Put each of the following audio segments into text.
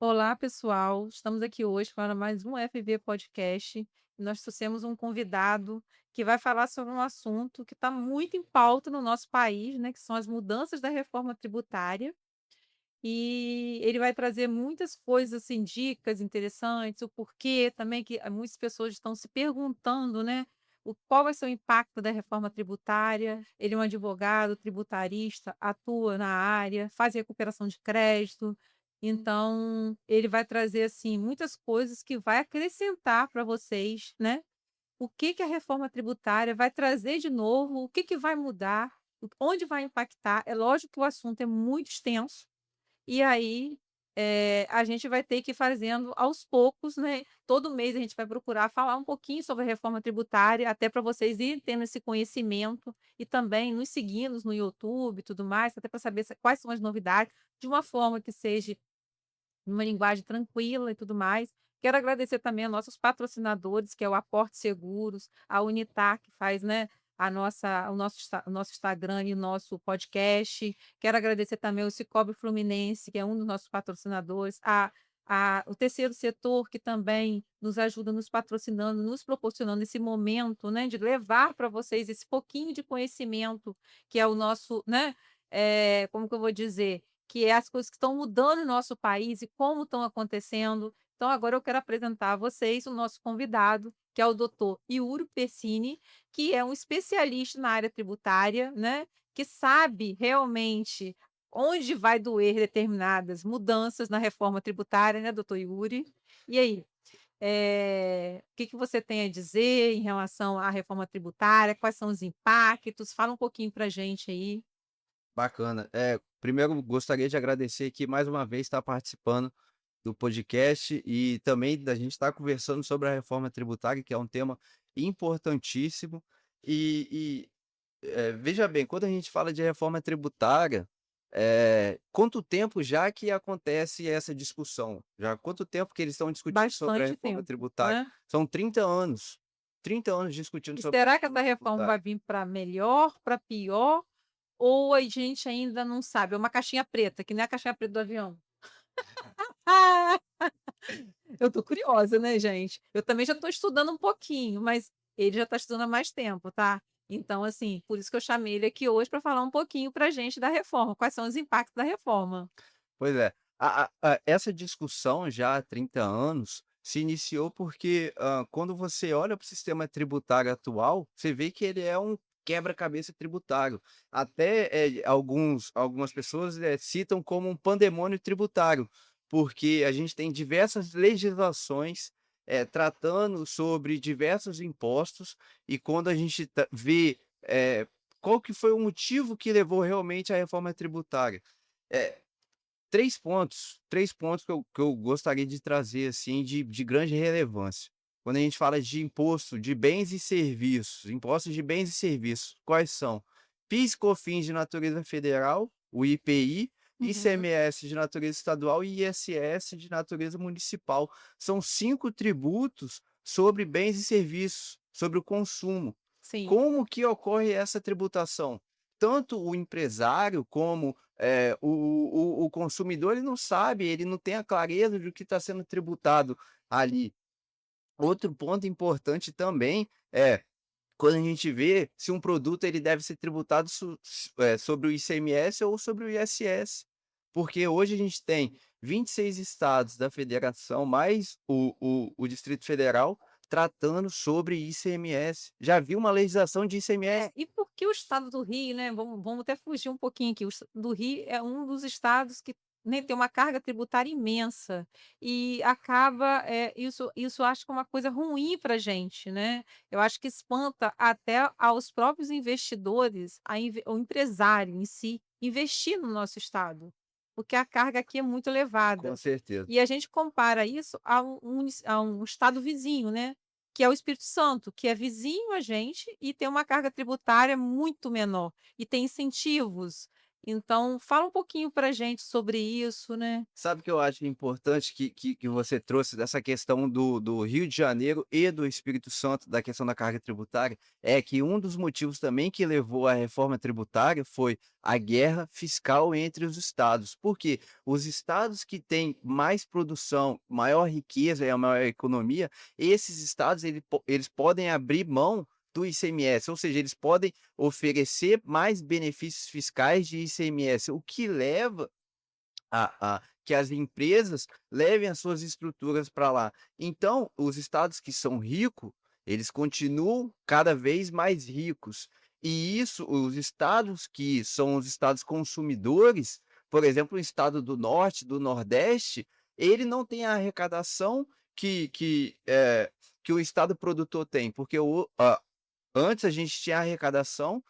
Olá, pessoal. Estamos aqui hoje para mais um FV Podcast. E nós trouxemos um convidado que vai falar sobre um assunto que está muito em pauta no nosso país, né? Que são as mudanças da reforma tributária. E ele vai trazer muitas coisas, assim, dicas interessantes, o porquê também que muitas pessoas estão se perguntando, né, qual vai ser o impacto da reforma tributária. Ele é um advogado tributarista, atua na área, faz recuperação de crédito, então ele vai trazer, assim, muitas coisas que vai acrescentar para vocês, né, o que que a reforma tributária vai trazer de novo, o que que vai mudar, onde vai impactar. É lógico que o assunto é muito extenso, e aí, a gente vai ter que ir fazendo aos poucos, né, todo mês a gente vai procurar falar um pouquinho sobre a reforma tributária, até para vocês irem tendo esse conhecimento e também nos seguindo no YouTube e tudo mais, até para saber quais são as novidades, de uma forma que seja numa linguagem tranquila e tudo mais. Quero agradecer também a nossos patrocinadores, que é o Aporte Seguros, a Unitar, que faz, né, o nosso Instagram e o nosso podcast. Quero agradecer também o Cicobi Fluminense, que é um dos nossos patrocinadores, o terceiro setor, que também nos ajuda, nos patrocinando, nos proporcionando esse momento, né, de levar para vocês esse pouquinho de conhecimento, que é o nosso, né, como que eu vou dizer? Que é as coisas que estão mudando no nosso país e como estão acontecendo. Então, agora eu quero apresentar a vocês o nosso convidado, que é o doutor Iuro Pessini, que é um especialista na área tributária, né? Que sabe realmente onde vai doer determinadas mudanças na reforma tributária, né, doutor Yuri? E aí, o que que você tem a dizer em relação à reforma tributária? Quais são os impactos? Fala um pouquinho para a gente aí. Bacana. Primeiro gostaria de agradecer aqui mais uma vez estar participando do podcast e também da gente estar conversando sobre a reforma tributária, que é um tema importantíssimo. Veja bem, quando a gente fala de reforma tributária, quanto tempo já que acontece essa discussão? Já há quanto tempo que eles estão discutindo sobre a Bastante reforma tempo, tributária? né? São 30 anos. 30 anos discutindo E sobre a será que reforma essa reforma tributária. vai vir para melhor, para pior, ou a gente ainda não sabe? É uma caixinha preta, que nem a caixinha preta do avião. Ah, eu tô curiosa, né, gente? Eu também já tô estudando um pouquinho, mas ele já tá estudando há mais tempo, tá? Então, assim, por isso que eu chamei ele aqui hoje para falar um pouquinho pra gente da reforma, quais são os impactos da reforma. Pois é. Essa discussão já há 30 anos se iniciou porque, quando você olha para o sistema tributário atual, você vê que ele é um quebra-cabeça tributário. Até, algumas pessoas, citam como um pandemônio tributário, porque a gente tem diversas legislações, tratando sobre diversos impostos, e quando a gente vê, qual que foi o motivo que levou realmente à reforma tributária. Eh 3 pontos que eu gostaria de trazer, assim, de grande relevância. Quando a gente fala de imposto de bens e serviços, impostos de bens e serviços, quais são? PIS e COFINS de natureza federal, o IPI, Uhum. ICMS de natureza estadual e ISS de natureza municipal. São 5 tributos sobre bens e serviços, sobre o consumo. Sim. Como que ocorre essa tributação? Tanto o empresário como o consumidor, ele não sabe, ele não tem a clareza do que está sendo tributado ali. Outro ponto importante também é quando a gente vê se um produto ele deve ser tributado sobre o ICMS ou sobre o ISS, porque hoje a gente tem 26 estados da federação, mais o Distrito Federal, tratando sobre ICMS. Já viu uma legislação de ICMS? E por que o estado do Rio, né, vamos até fugir um pouquinho aqui, o estado do Rio é um dos estados que, né, tem uma carga tributária imensa e acaba, isso eu acho que é uma coisa ruim pra gente, né. Eu acho que espanta até aos próprios investidores, o empresário em si, investir no nosso estado, porque a carga aqui é muito Com elevada. certeza. E a gente compara isso a um estado vizinho, né, que é o Espírito Santo, que é vizinho a gente e tem uma carga tributária muito menor, e tem incentivos. Então fala um pouquinho pra gente sobre isso, né. Sabe o que eu acho importante que você trouxe dessa questão do Rio de Janeiro e do Espírito Santo, da questão da carga tributária, é que um dos motivos também que levou à reforma tributária foi a guerra fiscal entre os estados. Porque os estados que têm mais produção, maior riqueza e a maior economia, esses estados eles podem abrir mão do ICMS, ou seja, eles podem oferecer mais benefícios fiscais de ICMS, o que leva a que as empresas levem as suas estruturas para lá. Então, os estados que são ricos, eles continuam cada vez mais ricos. E isso, os estados que são os estados consumidores, por exemplo, o estado do norte, do nordeste, ele não tem a arrecadação que o estado produtor tem, porque antes a gente tinha arrecadação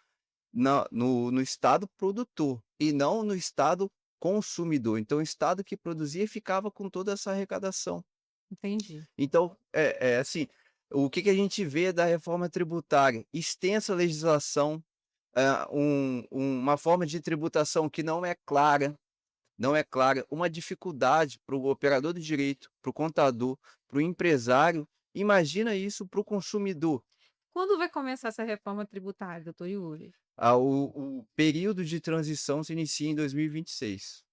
no estado produtor e não no estado consumidor. Então o estado que produzia ficava com toda essa arrecadação. Entendi. Então, assim, o que a gente vê da reforma tributária? Extensa legislação, uma forma de tributação que não é clara, uma dificuldade para o operador do direito, para o contador, para o empresário. Imagina isso para o consumidor. Quando vai começar essa reforma tributária, doutor Yuri? O período de transição se inicia em 2026.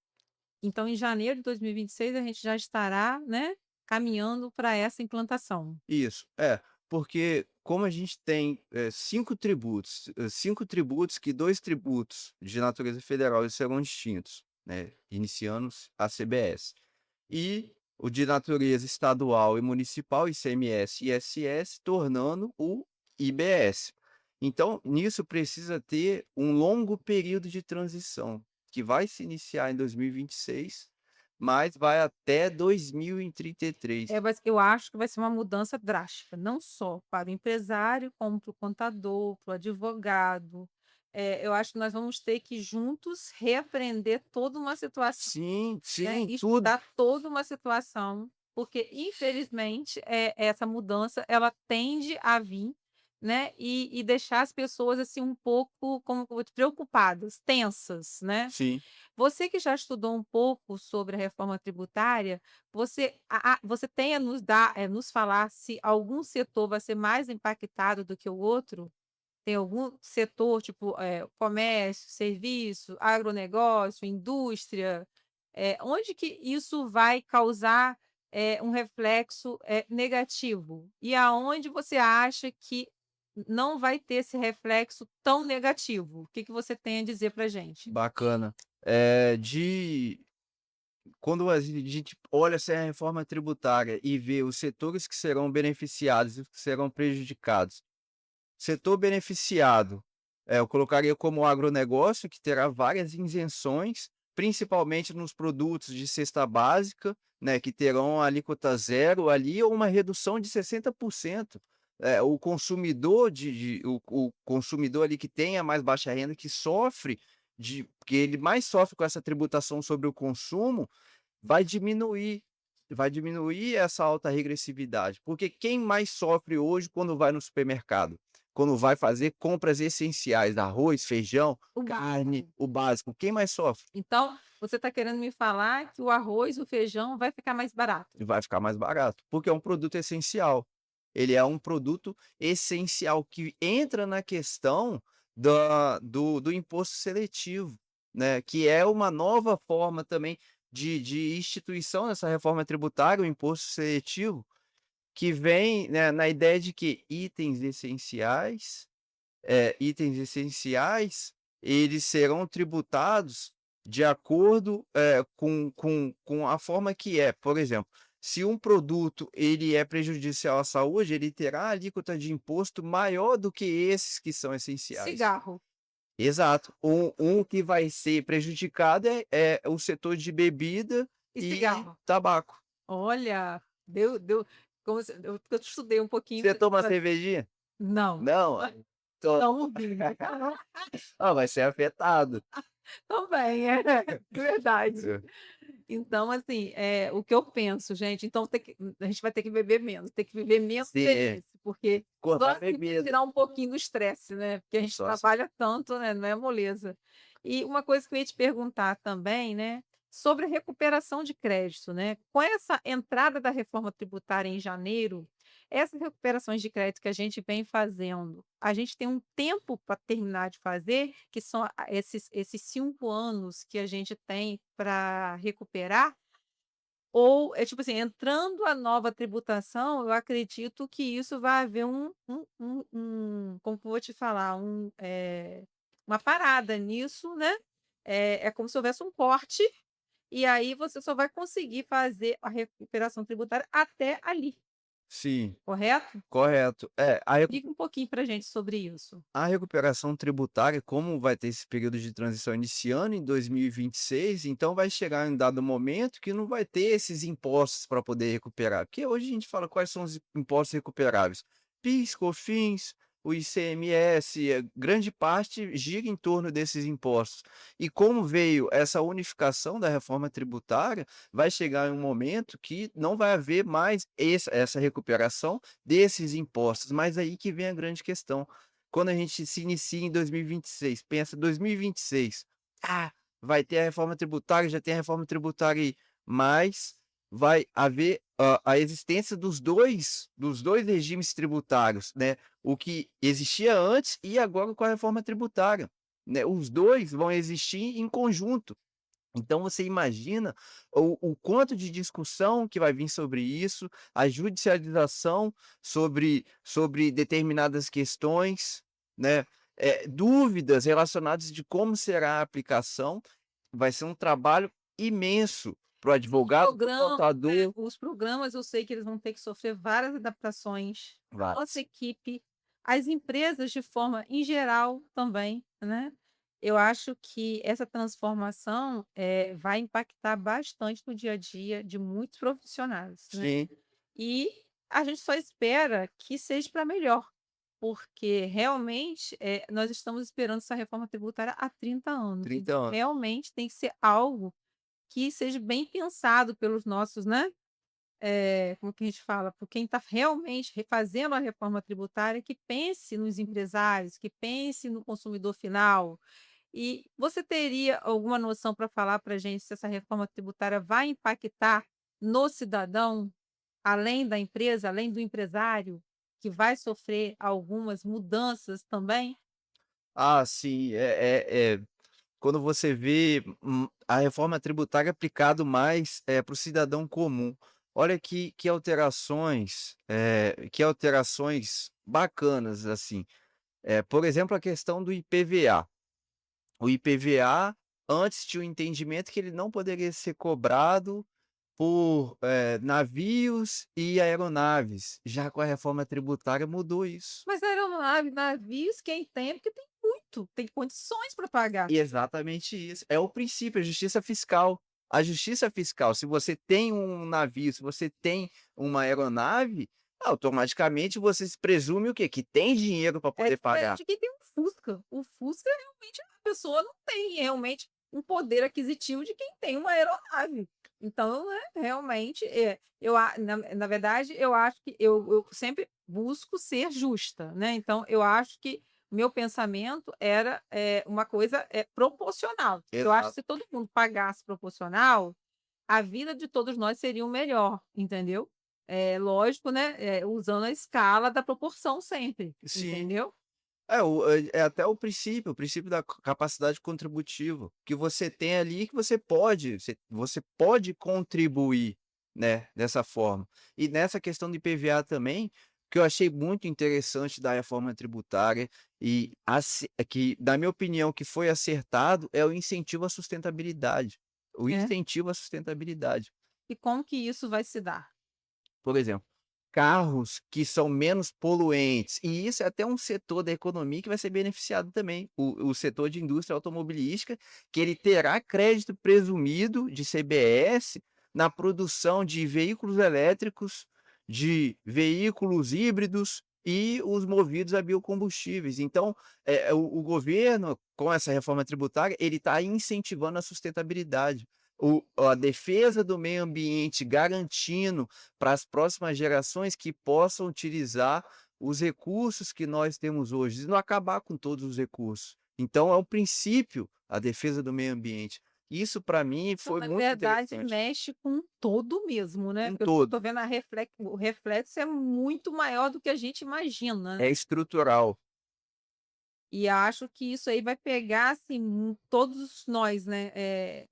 Então em janeiro de 2026 a gente já estará, né, caminhando para essa implantação. Isso, porque como a gente tem, 5 tributos que 2 tributos de natureza federal eles serão extintos, né, iniciando a CBS. E o de natureza estadual e municipal, ICMS e ISS, tornando o IBS. Então, nisso precisa ter um longo período de transição, que vai se iniciar em 2026, mas vai até 2033. É, mas eu acho que vai ser uma mudança drástica, não só para o empresário, como para o contador, para o advogado. Eu acho que nós vamos ter que juntos reaprender toda uma situação, Sim, né, sim, tudo. estudar toda uma situação, porque infelizmente, essa mudança ela tende a vir, né, e deixar as pessoas, assim, um pouco, como que eu vou preocupadas, tensas, né. Sim. Você que já estudou um pouco sobre a reforma tributária, você tem a nos dar, nos falar se algum setor vai ser mais impactado do que o outro? Tem algum setor, tipo, comércio, serviço, agronegócio, indústria, onde que isso vai causar, um reflexo, negativo? E aonde você acha que não vai ter esse reflexo tão negativo? O que que você tem a dizer pra gente? Bacana. Quando a gente olha assim a reforma tributária e vê os setores que serão beneficiados e os que serão prejudicados. Setor beneficiado, eu colocaria como o agronegócio, que terá várias isenções, principalmente nos produtos de cesta básica, né, que terão a alíquota zero ali ou uma redução de 60%. O consumidor o consumidor ali que tem a mais baixa renda, que ele mais sofre com essa tributação sobre o consumo, vai diminuir vai diminuir essa alta regressividade, porque quem mais sofre hoje quando vai no supermercado? Quando vai fazer compras essenciais, arroz, feijão, O carne, básico. o básico, quem mais sofre? Então, você está querendo me falar que o arroz, o feijão vai ficar mais barato? Vai ficar mais barato, porque é um produto essencial. Ele é um produto essencial que entra na questão do imposto seletivo, né, que é uma nova forma também de instituição dessa reforma tributária, o imposto seletivo, que vem, né, na ideia de que itens essenciais, eles serão tributados de acordo, com a forma que é. Por exemplo, se um produto ele é prejudicial à saúde, ele terá alíquota de imposto maior do que esses que são essenciais. Cigarro Exato. Um que vai ser prejudicado é o setor de bebida e e cigarro. tabaco. Olha, deu como se eu estudei um pouquinho Você toma pra cervejinha? não, Não? To tomo vinho. vai ser afetado. Também, é, verdade. É. Então, assim, o que eu penso, gente, então a gente vai ter que beber menos, ter que viver menos Sim, velhice, porque só cortar a assim vai bebida. tirar um pouquinho do estresse, né, porque a gente Só assim. trabalha tanto, né, não é moleza. E uma coisa que eu ia te perguntar também, né, sobre a recuperação de crédito, né, com essa entrada da reforma tributária em janeiro, essas recuperações de crédito que a gente vem fazendo, a gente tem um tempo para terminar de fazer, que são esses 5 anos que a gente tem para recuperar? Ou é tipo assim, entrando a nova tributação, eu acredito que isso vai haver como que eu vou te falar, uma parada nisso, né, é como se houvesse um corte, e aí você só vai conseguir fazer a recuperação tributária até ali, Sim, correto? correto. É, Explica um pouquinho pra gente sobre isso. a recuperação tributária, como vai ter esse período de transição iniciando em 2026, então vai chegar em um dado momento que não vai ter esses impostos para poder recuperar. Porque hoje a gente fala quais são os impostos recuperáveis: PIS, COFINS, o ICMS, grande parte gira em torno desses impostos. E como veio essa unificação da reforma tributária, vai chegar em um momento que não vai haver mais essa recuperação desses impostos. Mas aí que vem a grande questão: quando a gente se inicia em 2026, pensa 2026, ah, vai ter a reforma tributária, já tem a reforma tributária aí, mas vai haver a existência dos dois regimes tributários, né, o que existia antes e agora com a reforma tributária, né, os 2 vão existir em conjunto. Então você imagina o quanto de discussão que vai vir sobre isso, a judicialização sobre determinadas questões, né, dúvidas relacionadas de como será a aplicação, vai ser um trabalho imenso para o advogado, para o contador. Os programas eu sei que eles vão ter que sofrer várias adaptações, nossa Vários. equipe, as empresas de forma em geral também, né. Eu acho que essa transformação, vai impactar bastante no dia a dia de muitos profissionais, né. Sim, E a gente só espera que seja para melhor, porque realmente, nós estamos esperando essa reforma tributária há 30 anos, 30 então anos. realmente tem que ser algo que seja bem pensado pelos nossos, né, como que a gente fala, por quem está realmente fazendo a reforma tributária, que pense nos empresários, que pense no consumidor final. E você teria alguma noção para falar para a gente se essa reforma tributária vai impactar no cidadão, além da empresa, além do empresário, que vai sofrer algumas mudanças também? Ah, sim, quando você vê, a reforma tributária aplicado mais, para o cidadão comum. Olha que alterações bacanas, assim. Por exemplo, a questão do IPVA. O IPVA antes tinha o entendimento que ele não poderia ser cobrado por, navios e aeronaves. Já com a reforma tributária mudou isso. Mas aeronave, navios, quem tem, é porque tem muito, tem condições para pagar. Exatamente isso. É o princípio, a justiça fiscal. A justiça fiscal, se você tem um navio, se você tem uma aeronave, automaticamente você se presume o quê? Que tem dinheiro para É poder diferente pagar. de quem tem um Fusca. O Fusca, realmente, a pessoa não tem realmente um poder aquisitivo de quem tem uma aeronave. Então, né, realmente, na verdade, eu acho que eu sempre busco ser justa, né, então eu acho que meu pensamento era, uma coisa, proporcional. Eu acho que Exato. se todo mundo pagasse proporcional, a vida de todos nós seria um melhor, entendeu? É lógico, né, usando a escala da proporção sempre, Sim. entendeu? É até o princípio da capacidade contributiva, que você tem ali que você pode contribuir, né, dessa forma. E nessa questão do IPVA também, que eu achei muito interessante da reforma tributária que, na minha opinião, que foi acertado, é o incentivo à sustentabilidade. O É. incentivo à sustentabilidade. E como que isso vai se dar? Por exemplo, carros que são menos poluentes, e isso é até um setor da economia que vai ser beneficiado também, o setor de indústria automobilística, que ele terá crédito presumido de CBS na produção de veículos elétricos, de veículos híbridos e os movidos a biocombustíveis. Então, o governo, com essa reforma tributária, ele está incentivando a sustentabilidade. A defesa do meio ambiente, garantindo para as próximas gerações que possam utilizar os recursos que nós temos hoje, e não acabar com todos os recursos. Então é o princípio, a defesa do meio ambiente. Isso para mim Então, foi na muito verdade, interessante. mexe com todo mesmo, né, Um porque eu tô todo, vendo a o reflexo é muito maior do que a gente imagina, é né. estrutural. E acho que isso aí vai pegar, assim, todos nós, né,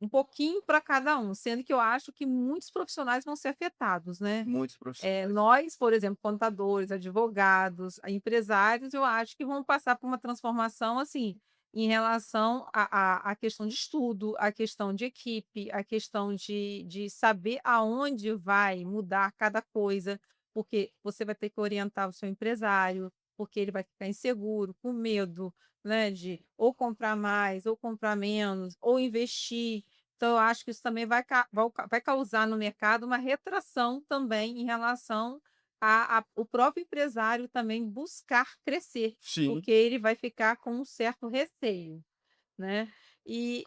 um pouquinho para cada um, sendo que eu acho que muitos profissionais vão ser afetados, né. Muitos profissionais. Nós, por exemplo, contadores, advogados, empresários, eu acho que vão passar por uma transformação, assim, em relação à questão de estudo, à questão de equipe, à questão de saber aonde vai mudar cada coisa, porque você vai ter que orientar o seu empresário, porque ele vai ficar inseguro, com medo, né, de ou comprar mais, ou comprar menos, ou investir. Então eu acho que isso também vai causar no mercado uma retração também em relação a o próprio empresário também buscar crescer, Sim. porque ele vai ficar com um certo receio, né. E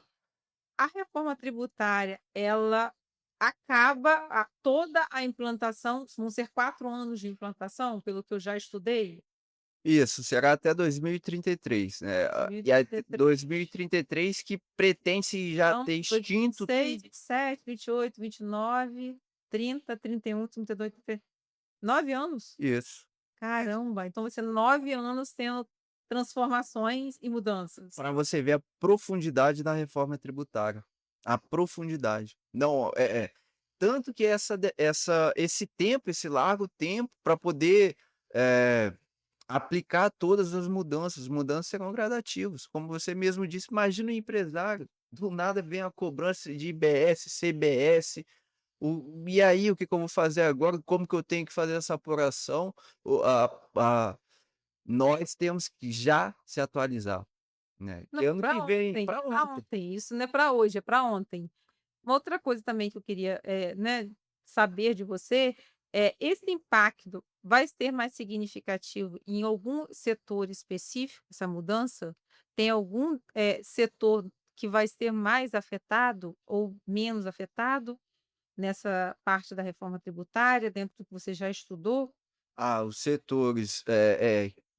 a reforma tributária, ela acaba toda a implantação vão ser 4 anos de implantação, pelo que eu já estudei? Isso, será até 2033, né, e aí t 2033. 2033 que pretende-se já Então, ter foi extinto 26, tudo. 27, 28, 29, 30, 31, 32, 33, 9 anos? Isso. Caramba, então vai ser 9 anos tendo transformações e mudanças. Para você ver a profundidade da reforma tributária, a profundidade. Não, tanto que esse tempo, esse largo tempo para poder, eh, aplicar todas as mudanças serão gradativas, como você mesmo disse, imagina o empresário, do nada vem a cobrança de IBS, CBS, e aí o que que eu vou fazer agora? Como que eu tenho que fazer essa apuração? O a Nós temos que já se atualizar, né, que Não, ano que para vem ontem, para para ontem. ontem, isso não é para hoje, é para ontem. Uma outra coisa também que eu queria, né, saber de você, esse impacto vai ser mais significativo em algum setor específico, essa mudança? Tem algum, setor que vai ser mais afetado ou menos afetado nessa parte da reforma tributária, dentro do que você já estudou? Os setores,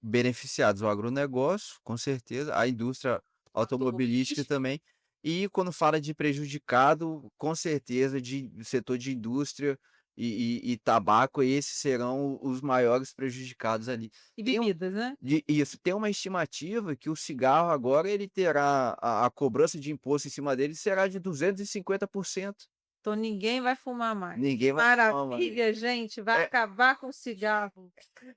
beneficiados, o agronegócio, com certeza, a indústria automobilística Automobilística. também, e quando fala de prejudicado, com certeza de setor de indústria e tabaco, esses serão os maiores prejudicados ali. E Tem um bebidas, né? Isso, tem uma estimativa que o cigarro agora ele terá a cobrança de imposto em cima dele será de 250%. Então ninguém vai fumar mais. Ninguém vai fumar mais. Maravilha, gente, vai É acabar com o cigarro.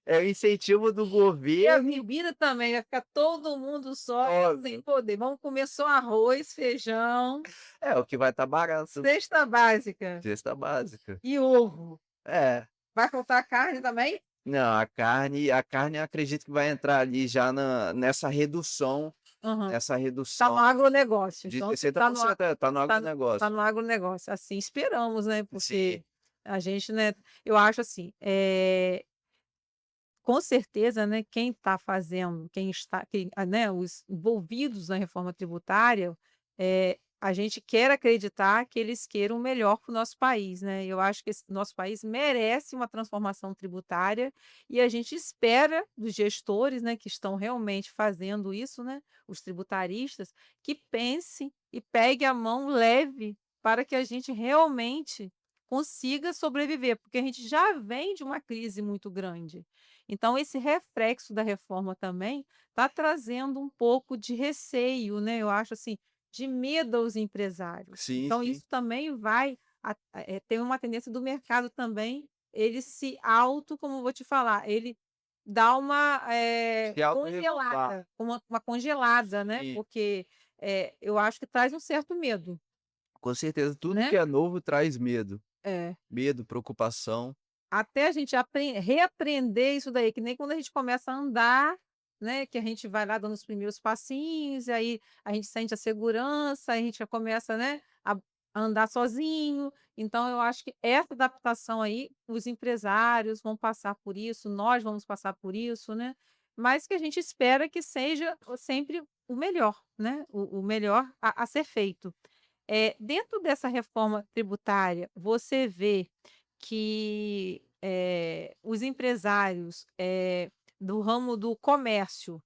é o incentivo do E a governo. bebida também, vai ficar todo mundo só sem Óbvio. poder. Vamos comer só arroz, feijão, É, o que vai estar barato, cesta básica cesta básica. e ovo. É. Vai faltar carne também? Não, a carne eu acredito que vai entrar ali já Aham. nessa Tá no redução agronegócio, de então se tá no a 60%, tá no tá agronegócio. no agronegócio, assim esperamos, né, Sim, porque a gente, né, eu acho assim, com certeza, né, quem está fazendo, né, os envolvidos na reforma tributária, a gente quer acreditar que eles queiram o melhor para o nosso país, né. Eu acho que esse nosso país merece uma transformação tributária e a gente espera dos gestores, né, que estão realmente fazendo isso, né, os tributaristas, que pense e pegue a mão leve para que a gente realmente consiga sobreviver, porque a gente já vem de uma crise muito grande. Então esse reflexo da reforma também está trazendo um pouco de receio, né, eu acho assim, de medo aos empresários. sim, Então sim. isso também vai ter uma tendência do mercado também, ele se auto como eu vou te falar, ele dá uma, Se autorregular. congelada, uma congelada, né, Sim, porque, eu acho que traz um certo medo, com certeza tudo né. que é novo traz medo. É. Medo, preocupação. Até a gente reaprender isso daí, que nem quando a gente começa a andar, né, que a gente vai lá dando os primeiros passinhos, e aí a gente sente a segurança, aí a gente já começa, né, a andar sozinho. Então eu acho que essa adaptação aí, os empresários vão passar por isso, nós vamos passar por isso, né, mas que a gente espera que seja o sempre o melhor, né, o melhor a ser feito. Dentro dessa reforma tributária, você vê que, os empresários, do ramo do comércio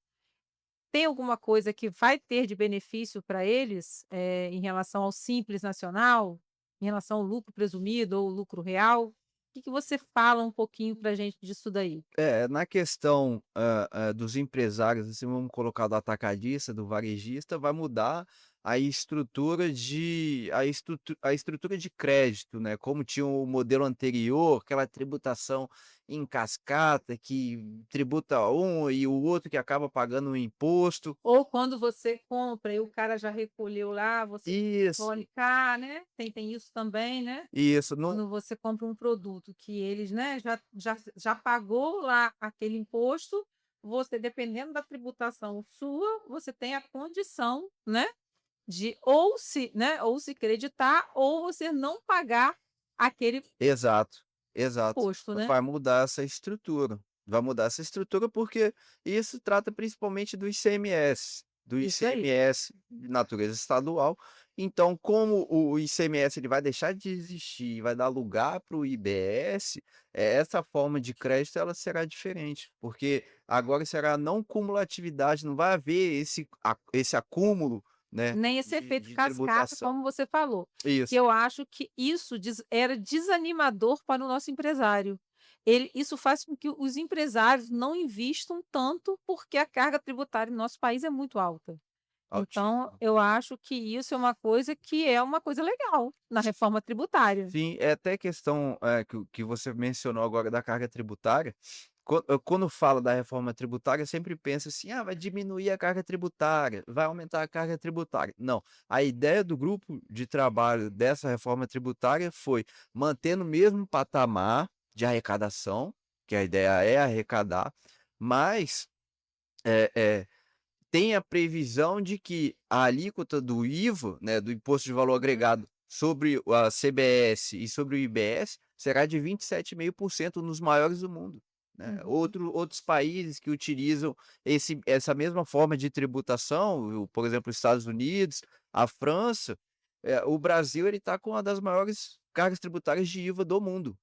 tem alguma coisa que vai ter de benefício para eles, em relação ao Simples Nacional, em relação ao lucro presumido ou lucro real? O que que você fala um pouquinho para gente disso daí? Na questão, dos empresários, assim, vamos colocar do atacadista, do varejista, vai mudar a estrutura de crédito, né, como tinha o modelo anterior, aquela tributação em cascata que tributa um e o outro que acaba pagando o imposto. Ou quando você compra e o cara já recolheu lá, você Isso, recolhe cá, né, tem isso também, né. isso, não Quando você compra um produto que eles, né, já pagou lá aquele imposto, você dependendo da tributação sua, você tem a condição, né, de ou se creditar ou você não pagar aquele exato, exato. imposto, né. Vai mudar essa estrutura. Vai mudar essa estrutura, porque isso trata principalmente do ICMS, Isso aí. de natureza estadual. Então, como o ICMS ele vai deixar de existir e vai dar lugar para o IBS, essa forma de crédito ela será diferente, porque agora será a não cumulatividade, não vai haver esse acúmulo, né, Nem esse efeito de cascata, tributação. como você falou, que Isso, eu acho que isso era desanimador para o nosso empresário. Isso faz com que os empresários não invistam tanto, porque a carga tributária no nosso país é muito alta. Então, altíssimo. eu acho que isso é uma coisa legal na reforma tributária. Sim, é até questão, que você mencionou agora da carga tributária, quando fala da reforma tributária, sempre pensa assim: "Ah, vai diminuir a carga tributária, vai aumentar a carga tributária". Não, a ideia do grupo de trabalho dessa reforma tributária foi manter no mesmo patamar de arrecadação, que a ideia é arrecadar, mas, eh eh tem a previsão de que a alíquota do IVA, né, do Imposto de Valor Uhum, Agregado, sobre a CBS e sobre o IBS, será de 27,5% nos maiores do mundo, né. uhum. Outros países que utilizam essa mesma forma de tributação, por exemplo, os Estados Unidos, a França, o Brasil ele está com uma das maiores cargas tributárias de IVA do mundo,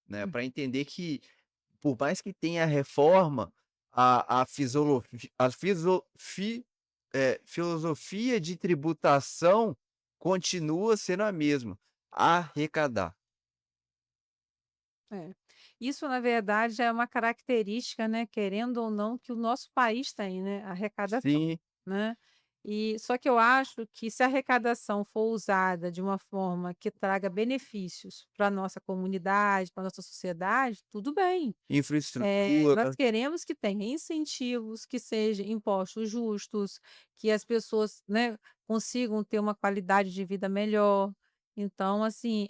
né, Hum, para entender que por mais que tenha reforma, a filosofia de tributação continua sendo a mesma: arrecadar. é. Isso, na verdade, é uma característica, né, querendo ou não, que o nosso país tem, né, arrecadação. Sim, Né. Só que eu acho que se a arrecadação for usada de uma forma que traga benefícios para a nossa comunidade, para a nossa sociedade, tudo bem. Nós infraestrutura, queremos que tenha incentivos, que sejam impostos justos, que as pessoas, né, consigam ter uma qualidade de vida melhor. Então, assim,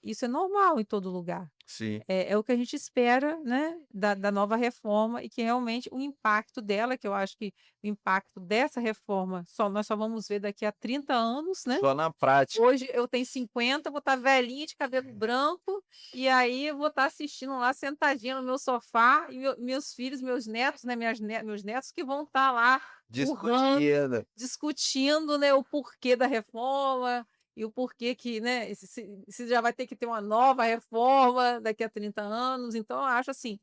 isso é normal em todo lugar. sim. É o que a gente espera, né, da nova reforma e que realmente o impacto dela, que eu acho que o impacto dessa reforma nós só vamos ver daqui a 30 anos, né. Só na prática. Hoje eu tenho 50, vou estar velhinha de cabelo branco, e aí eu vou estar assistindo lá sentadinha no meu sofá e meus filhos, meus netos, né, meus netos que vão estar lá urrando, Discutindo. discutindo, né, o porquê da reforma e o porquê que, né, se já vai ter que ter uma nova reforma daqui a 30 anos. Então eu acho assim,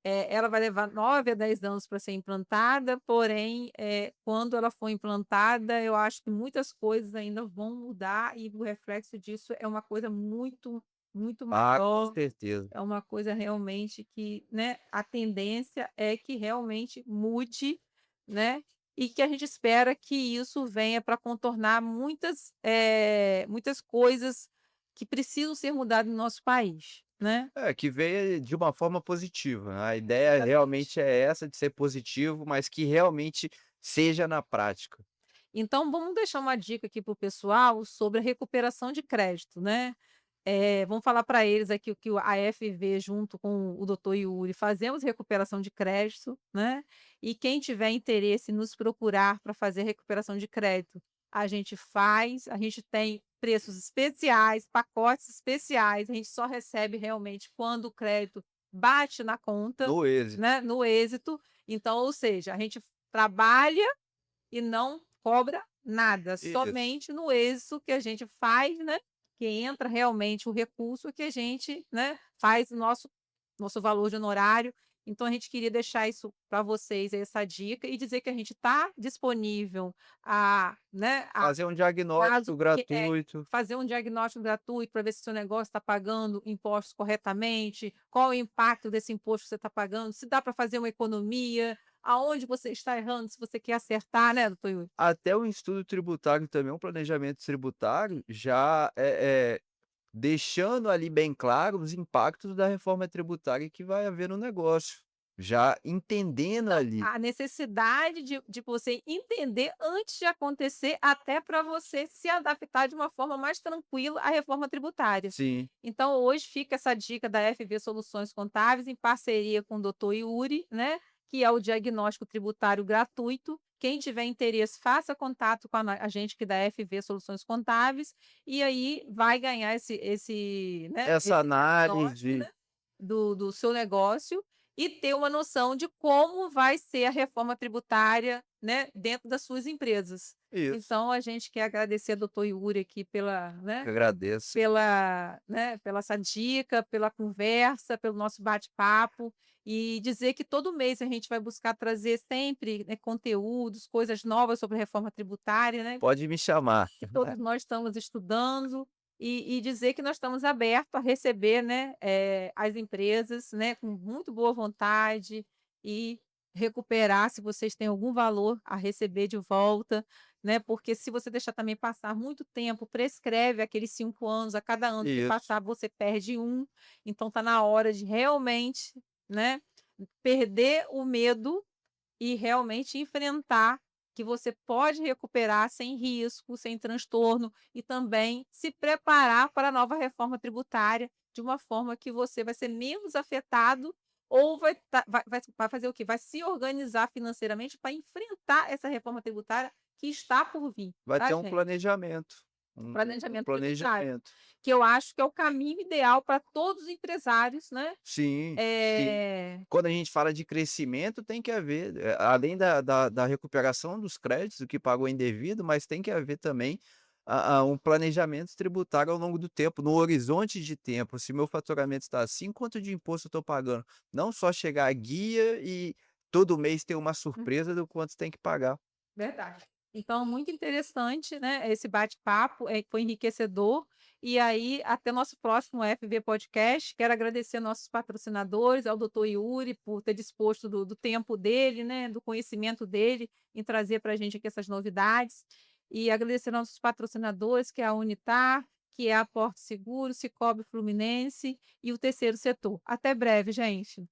ela vai levar 9 a 10 anos para ser implantada, porém, quando ela for implantada, eu acho que muitas coisas ainda vão mudar e o reflexo disso é uma coisa muito, muito Ah, com maior, certeza. é uma coisa realmente que, né, a tendência é que realmente mude, né, e que a gente espera que isso venha para contornar muitas coisas que precisam ser mudadas no nosso país, né. É, que venha de uma forma positiva. A ideia Exatamente. realmente é essa de ser positivo, mas que realmente seja na prática. Então vamos deixar uma dica aqui para o pessoal sobre a recuperação de crédito, né. Vamos falar para eles aqui que a FV junto com o doutor Yuri fazemos recuperação de crédito, né, e quem tiver interesse em nos procurar para fazer recuperação de crédito, a gente faz, a gente tem preços especiais, pacotes especiais, a gente só recebe realmente quando o crédito bate na conta, No êxito. né, no êxito. Então, ou seja, a gente trabalha e não cobra nada, Isso. somente no êxito que a gente faz, né, que entra realmente o recurso que a gente, né, faz o nosso valor de honorário. Então a gente queria deixar isso para vocês, essa dica, e dizer que a gente está disponível a, né, a Fazer um caso diagnóstico que gratuito. fazer um diagnóstico gratuito para ver se o seu negócio está pagando impostos corretamente, qual o impacto desse imposto que você está pagando, se dá para fazer uma economia, aonde você está errando, se você quer acertar, né, doutor Yuri? Até o estudo tributário também, um planejamento tributário, já deixando ali bem claro os impactos da reforma tributária que vai haver no negócio, já entendendo Então, ali. a necessidade de você entender antes de acontecer, até para você se adaptar de uma forma mais tranquila à reforma tributária. Sim, Então, hoje fica essa dica da FV Soluções Contábeis, em parceria com o doutor Yuri, né, que é o diagnóstico tributário gratuito. Quem tiver interesse, faça contato com a gente que da FV Soluções Contábeis, e aí vai ganhar né, essa esse diagnóstico, análise, né, do seu negócio e ter uma noção de como vai ser a reforma tributária, né, dentro das suas empresas. isso, Então, a gente quer agradecer ao doutor Yuri aqui pela, que né, agradeço. pela essa dica, pela conversa, pelo nosso bate-papo, e dizer que todo mês a gente vai buscar trazer sempre, né, conteúdos, coisas novas sobre a reforma tributária, né, Pode me chamar. que todos nós estamos estudando, e dizer que nós estamos abertos a receber, né, as empresas, né, com muito boa vontade, e recuperar, se vocês têm algum valor a receber de volta, né, porque se você deixar também passar muito tempo, prescreve aqueles 5 anos, a cada ano que Isso, passar você perde um, então está na hora de realmente, né, perder o medo e realmente enfrentar que você pode recuperar sem risco, sem transtorno, e também se preparar para a nova reforma tributária de uma forma que você vai ser menos afetado, ou vai fazer o quê? Vai se organizar financeiramente para enfrentar essa reforma tributária que está por vir, vai tá, ter um gente? planejamento, um Planejamento tributário, planejamento. que eu acho que é o caminho ideal para todos os empresários, né? Sim, sim. Eh Quando a gente fala de crescimento, tem que haver, além da recuperação dos créditos, o que pagou indevido, mas tem que haver também um planejamento tributário ao longo do tempo, no horizonte de tempo. Se meu faturamento está assim, quanto de imposto eu estou pagando? Não só chegar a guia e todo mês ter uma surpresa do quanto tem que pagar. Verdade. Então, muito interessante, né, esse bate-papo, foi enriquecedor. E aí, até nosso próximo FV Podcast. Quero agradecer nossos patrocinadores, ao doutor Yuri, por ter disposto do tempo dele, né, do conhecimento dele, em trazer para a gente aqui essas novidades. E agradecer nossos patrocinadores, que é a Unitar, que é a Porto Seguro, Cicobi Fluminense e o Terceiro Setor. Até breve, gente.